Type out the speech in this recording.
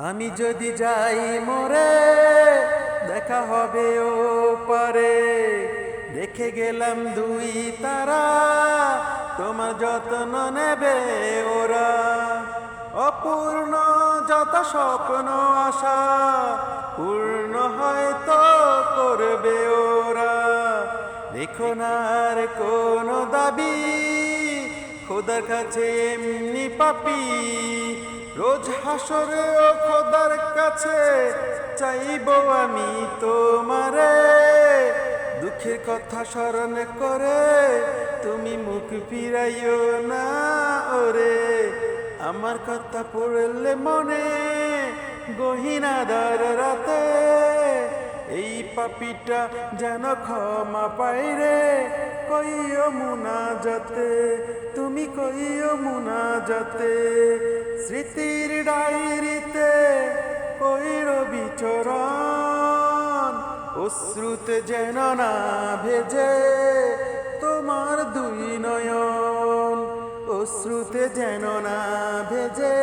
আমি যদি যাই মরে দেখা হবে ও পারে, দেখে গেলাম দুই তারা তোমার যত্ন নেবে ওরা। অপূর্ণ যত স্বপ্ন আশা পূর্ণ হয়তো করবে ওরা। দেখো না আর কোনো দাবি খোদার কাছে এমনি পাপি, রোজ হাসরে ও খোদার কাছে চাইবো আমি তোমারে। দুঃখের কথা স্মরণ করে তুমি মুখ ফিরাইও না ওরে। আমার কথা পড়লে মনে গহীনাদার রাতে, এই পাপিটা যেন ক্ষমা পাইরে। কইও মুনাজাতে, তুমি কইও মুনাজাতে, স্মৃতির ডায়েরিতে কইরো বিচরণ। অশ্রুতে যেন না ভেজে তোমার দুই নয়ন, অশ্রুতে যেন না ভেজে